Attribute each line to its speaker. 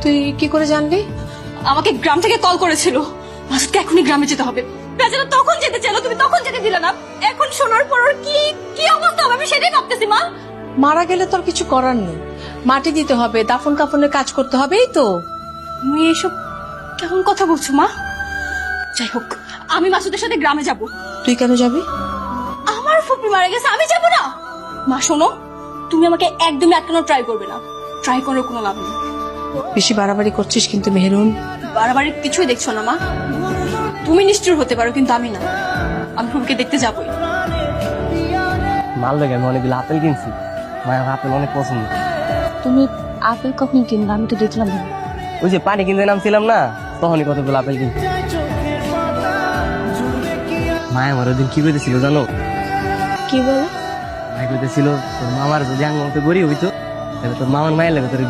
Speaker 1: তুই কি করে জানলি?
Speaker 2: আমাকে গ্রাম থেকে কল করেছিল, মাসুদকে এখনই গ্রামে যেতে হবে। বেচারা তখন যেতে চাইলো, তুমি তখন যেতে দিলে না। এখন শোনার পর ওর কি কি অবস্থা হবে আমি সেটাই ভাবতেছি মা।
Speaker 1: মারা গেলে তোর কিছু করার নেই, মাটি দিতে হবে, দাফন কাফনের কাজ করতে হবে, এই তো।
Speaker 2: তুমি এসব কেমন কথা বলছো মা? যাই হোক, আমি মাসুদের সাথে গ্রামে যাব।
Speaker 1: তুই কেন যাবি?
Speaker 2: আমার ফুপি মারা গেছে, আমি যাব না। মা শোনো, তুমি আমাকে একদমই আটকানোর ট্রাই করবে না, ট্রাই করার কোনো লাভ নেই।
Speaker 1: বেশি বাড়াবাড়ি করছিস কিন্তু মেহেরুন।
Speaker 2: বাড়াবাড়ি কিছুই দেখছো না মা। তুমি নিষ্ঠুর হতে পারো কিন্তু আমি না। আমি ফুপিকে দেখতে যাবই।
Speaker 3: মাল লাগে আমি অনেকগুলো আপেল কিনছি, মায়ের আপেল অনেক পছন্দ।
Speaker 2: তুমি আপেল কখন কিনবে? আমি তো দেখলাম না।
Speaker 3: ওই যে পানি কিনতে নামছিলাম না, তখনই কতগুলো আপেল কিনছি। মায় আমার ওদিন কি করেছিল জানো?
Speaker 2: কি বলো?
Speaker 3: মায় কইতেছিল তোর মামার যদি আঙ্গ মতো গড়ি হইতো তাহলে তোর মামার মায়ের লাগে তোর